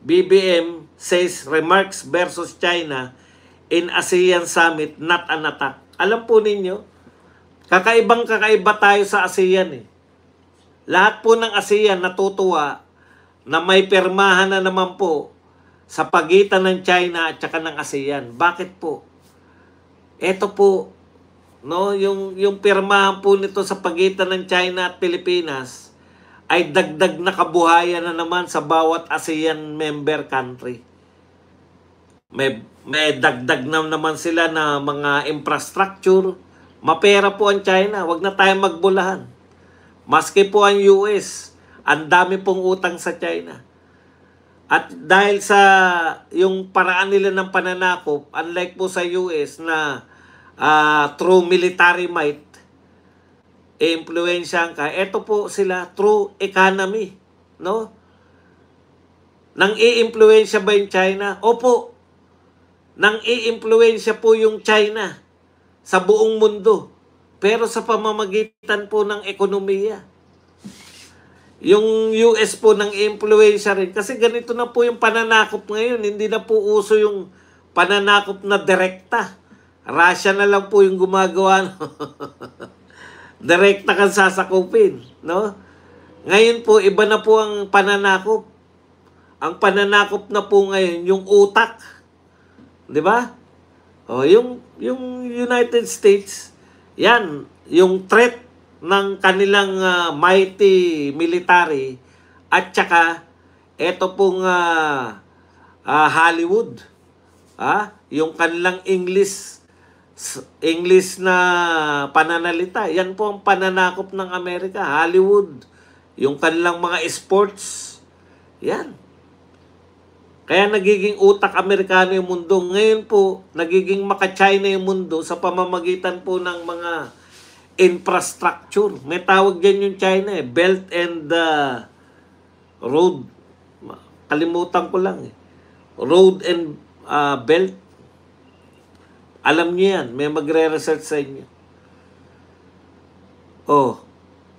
BBM says remarks versus China in ASEAN Summit not an attack. Alam po ninyo, kakaiba tayo sa ASEAN eh. Lahat po ng ASEAN natutuwa na may pirmahan na naman po sa pagitan ng China at saka ng ASEAN. Bakit po? Ito po, no, yung pirmahan po nito sa pagitan ng China at Pilipinas ay dagdag na kabuhayan na naman sa bawat ASEAN member country. May dagdag na naman sila na mga infrastructure. Mapera po ang China, wag na tayong magbulahan. Maski po ang US, ang dami pong utang sa China. At dahil sa yung paraan nila ng pananakop, unlike po sa US na through military might, i-impluensyahan ka, eto po sila through economy, no? Nang i-impluensya ba yung China? Opo, nang i-impluensya po yung China sa buong mundo, pero sa pamamagitan po ng ekonomiya. Yung US po nang i-impluensya rin, kasi ganito na po yung pananakop ngayon, hindi na po uso yung pananakop na direkta. Russia na lang po yung gumagawa, no? Direkta kang sasakupin, no? Ngayon po, iba na po ang pananakop. Ang pananakop na po ngayon, yung utak. Di ba? O, yung United States, yan, yung threat ng kanilang mighty military at saka eto pong Hollywood. Yung kanilang English na pananalita. Yan po ang pananakop ng Amerika. Hollywood. Yung kanilang mga sports. Yan. Kaya nagiging utak Amerikano yung mundo. Ngayon po, nagiging maka-China yung mundo sa pamamagitan po ng mga infrastructure. May tawag dyan yung China eh. Belt and Road. Kalimutan ko lang eh. Road and Belt. Alam niyo yan. May magre-research sa inyo. Oh.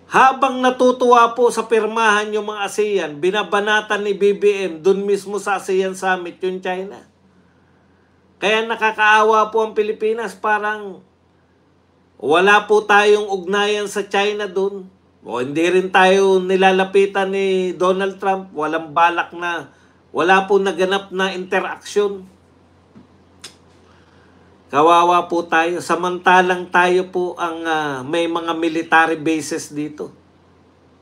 Habang natutuwa po sa pirmahan yung mga ASEAN, binabanatan ni BBM dun mismo sa ASEAN Summit yung China. Kaya nakakaawa po ang Pilipinas. Parang wala po tayong ugnayan sa China dun. O hindi rin tayo nilalapitan ni Donald Trump. Walang balak na, wala po naganap na interaksyon. Kawawa po tayo. Samantalang tayo po ang may mga military bases dito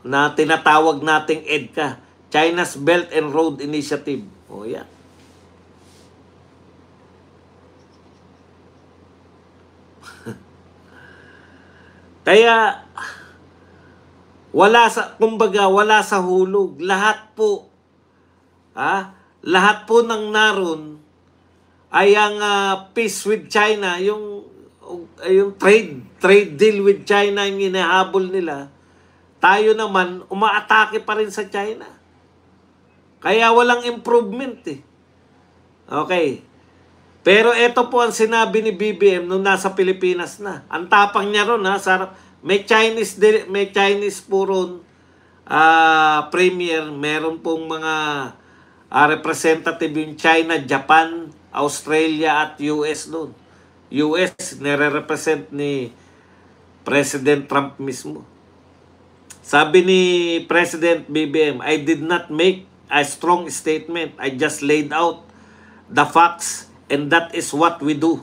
na tinatawag nating EDCA, China's Belt and Road Initiative. O yan. Kaya kumbaga wala sa hulog. Lahat po ng naroon ay ang peace with China, yung trade deal with China yung hinahabol nila. Tayo naman, umaatake pa rin sa China. Kaya walang improvement eh. Okay. Pero ito po ang sinabi ni BBM nung nasa Pilipinas na. Ang tapang niya ron ha. May Chinese po ron, premier. Meron pong mga representative yung China, Japan, Australia at US doon. US nire-represent ni President Trump mismo. Sabi ni President BBM, I did not make a strong statement. I just laid out the facts and that is what we do.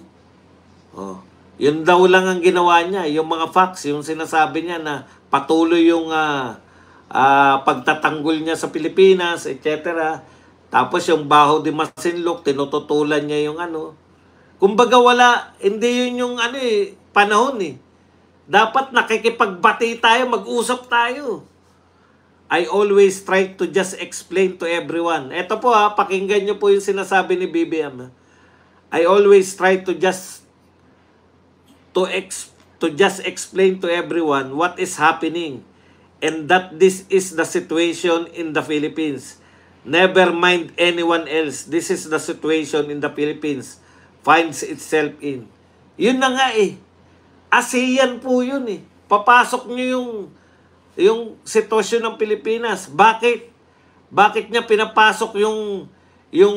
Oh, yun daw lang ang ginawa niya, yung mga facts, yung sinasabi niya na patuloy yung pagtatanggol niya sa Pilipinas, etc. Tapos yung Baho de Masinloc, tinututulan niya yung Kumbaga hindi yun yung panahon eh. Dapat nakikipagbati tayo, mag-usap tayo. I always try to just explain to everyone. Ito po pakinggan niyo po yung sinasabi ni BBM. I always try to just explain to everyone what is happening and that this is the situation in the Philippines. Never mind anyone else. This is the situation in the Philippines finds itself in. Yun na nga eh. ASEAN po yun eh. Papasok nyo yung sitwasyon ng Pilipinas. Bakit? Bakit niya pinapasok yung Yung,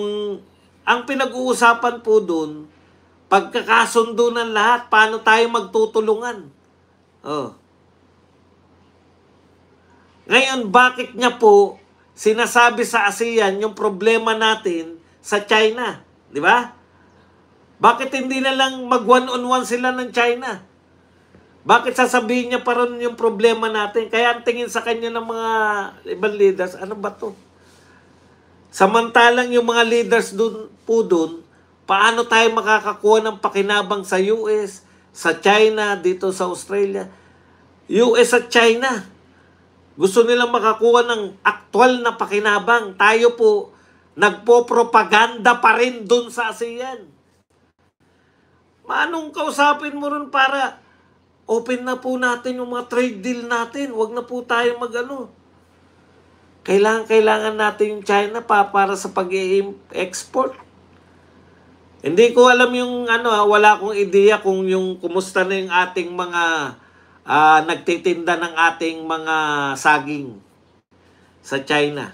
ang pinag-uusapan po dun, pagkakasundo ng lahat, paano tayo magtutulungan? Oh. Ngayon, bakit niya po sinasabi sa ASEAN yung problema natin sa China? Di ba? Bakit hindi na lang mag one-on-one sila ng China? Bakit sasabihin niya pa rin yung problema natin? Kaya ang tingin sa kanya ng mga ibang leaders, ano ba to? Samantalang yung mga leaders dun, paano tayo makakakuha ng pakinabang sa US, sa China, dito sa Australia? US at China, gusto nilang makakuha ng aktwal na pakinabang. Tayo po, nagpo-propaganda pa rin dun sa ASEAN. Manong kausapin mo rin para open na po natin yung mga trade deal natin. Huwag na po tayo mag-ano. Kailangan natin yung China para sa pag-export. Hindi ko alam yung wala akong ideya kung yung kumusta na yung ating mga nagtitinda ng ating mga saging sa China.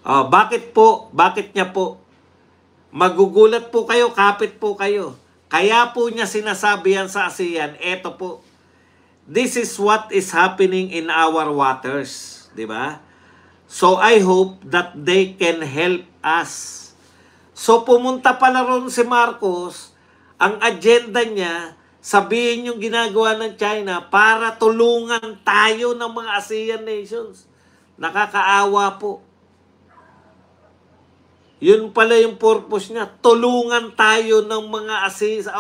Bakit po? Bakit niya po? Magugulat po kayo, kapit po kayo. Kaya po niya sinasabi yan sa ASEAN, eto po, this is what is happening in our waters. Diba? So I hope that they can help us. So pumunta pala ron si Marcos, ang agenda niya, sabihin yung ginagawa ng China para tulungan tayo ng mga ASEAN nations. Nakakaawa po. Yun pala yung purpose niya. Tulungan tayo ng mga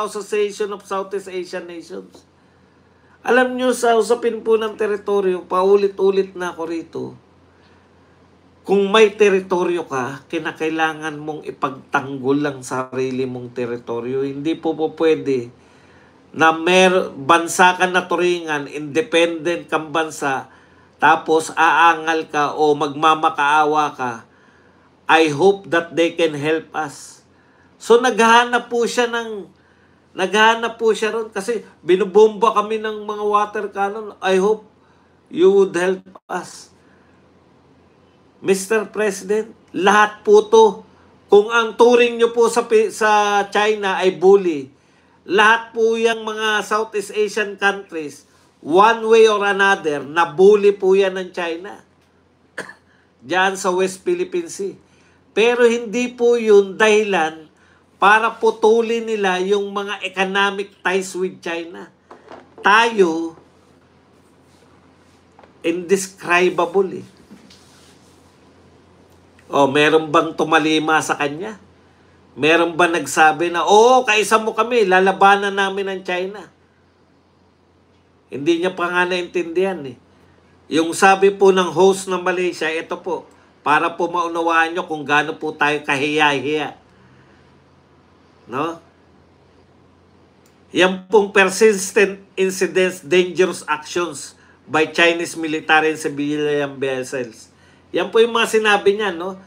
Association of Southeast Asian Nations. Alam nyo, sa usapin po ng teritoryo, paulit-ulit na ako rito, kung may teritoryo ka, kinakailangan mong ipagtanggol ang sarili mong teritoryo. Hindi po pwede na bansa ka na turingan, independent kang bansa, tapos aangal ka o magmamakaawa ka. I hope that they can help us. So naghahanap po siya ron kasi binubomba kami ng mga water cannon. I hope you would help us. Mr. President, lahat po to, kung ang turing nyo po sa China ay bully, lahat po yung mga Southeast Asian countries, one way or another, nabully po yan ng China. Diyan sa West Philippine Sea. Pero hindi po yun dahilan para putulin nila yung mga economic ties with China. Tayo, indescribable eh. Meron bang tumalima sa kanya? Meron ba nagsabi na, kaisa mo kami, lalabanan namin ang China? Hindi niya pa nga naintindihan eh. Yung sabi po ng host ng Malaysia, ito po, para po maunawaan nyo kung gaano po tayo kahiya-hiya. No? Yan pong persistent incidents, dangerous actions by Chinese military and civilian vessels. Yan po yung mga sinabi niya, no?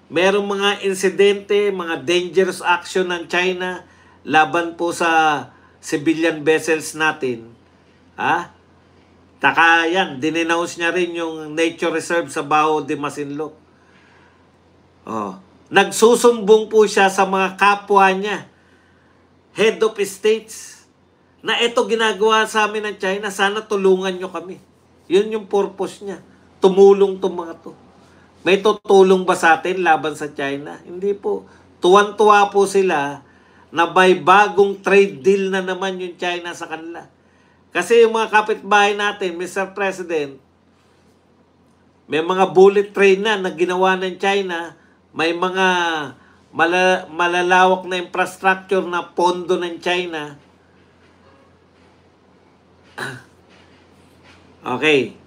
Merong mga insidente, mga dangerous action ng China laban po sa civilian vessels natin. Taka yan, dinenounce niya rin yung nature reserve sa Bao de Masinloc. Nagsusumbong po siya sa mga kapwa niya, head of states, na ito ginagawa sa amin ng China, sana tulungan nyo kami. Yun yung purpose niya. Tumulong itong mga to. May tutulong ba sa atin laban sa China? Hindi po. Tuwan-tuwa po sila na may bagong trade deal na naman yung China sa kanila. Kasi yung mga kapitbahay natin, Mr. President, may mga bullet train na ginawa ng China, may mga malalawak na infrastructure na pondo ng China. Okay.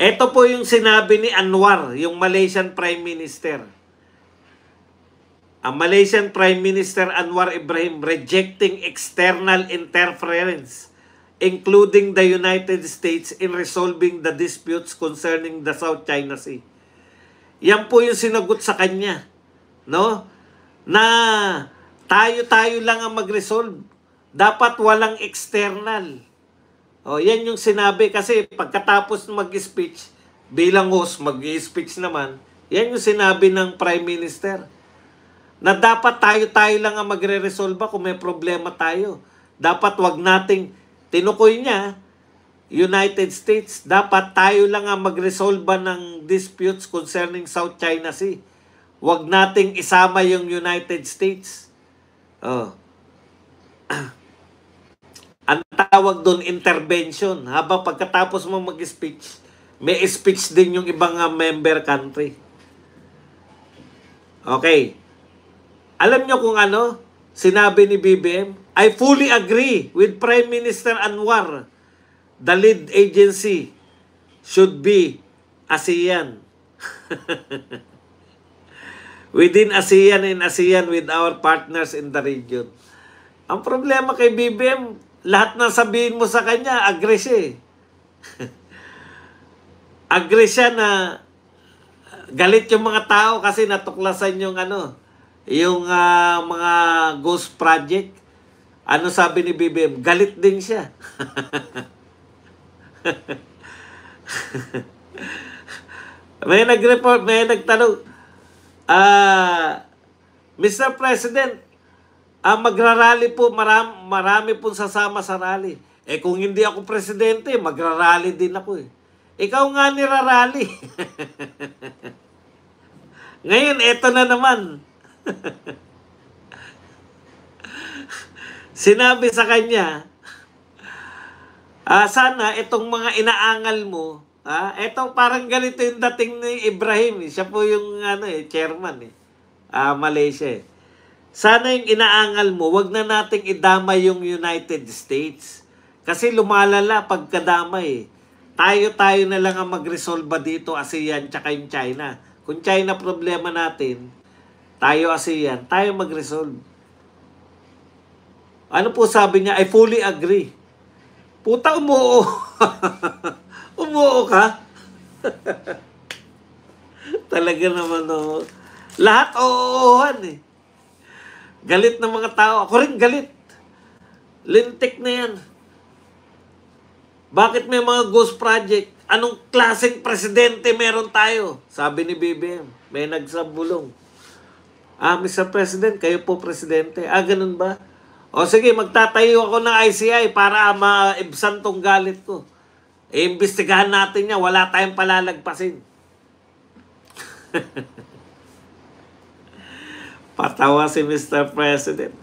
Ito po yung sinabi ni Anwar, yung Malaysian Prime Minister. Ang Malaysian Prime Minister Anwar Ibrahim rejecting external interference, including the United States, in resolving the disputes concerning the South China Sea. Yan po yung sinagot sa kanya, no? Na tayo lang ang mag-resolve. Dapat walang external. O, yan yung sinabi kasi pagkatapos mag-speech, bilang host, mag-speech naman, yan yung sinabi ng Prime Minister. Na dapat tayo-tayo lang ang magre-resolve kung may problema tayo. Dapat wag nating, tinukoy niya, United States, dapat tayo lang ang mag-resolve ng disputes concerning South China Sea. Wag nating isama yung United States. Oh. Ang tawag doon, intervention. Habang pagkatapos mo mag-speech, may speech din yung ibang member country. Okay. Alam nyo kung ano? Sinabi ni BBM, I fully agree with Prime Minister Anwar. The lead agency should be ASEAN. Within ASEAN and ASEAN with our partners in the region. Ang problema kay BBM, lahat na sabihin mo sa kanya, agree siya. Agree siya na galit yung mga tao kasi natuklasan yung yung mga ghost project. Ano sabi ni BBM? Galit din siya. May nag-report, may nagtanong, Mr. President, magrarally po, marami pong sasama sa rally. Kung hindi ako presidente, magrarally din ako . Ikaw nga nirarally. Ngayon, eto na naman. Sinabi sa kanya, sana itong mga inaangal mo, eto parang ganito yung dating ni Ibrahim. Siya po yung chairman Malaysia . Sana yung inaangal mo, wag na nating idamay yung United States. Kasi lumalala pagkadamay . Tayo-tayo na lang ang mag-resolve dito, ASEAN tsaka yung China. Kung China problema natin, tayo ASEAN, tayo mag-resolve. Ano po sabi niya? I fully agree. Puta, umuo. Umuo ka? Talaga naman, no. Lahat oo-oohan . Galit ng mga tao. Ako rin galit. Lintik na yan. Bakit may mga ghost project? Anong klaseng presidente meron tayo? Sabi ni BBM. May nagsabulong. Mr. President, kayo po presidente. Ganun ba? O sige, magtatayo ako ng ICI para maibsan tong galit ko. Imbestigahan natin niya. Wala tayong palalagpasin. Patawa si Mr. President .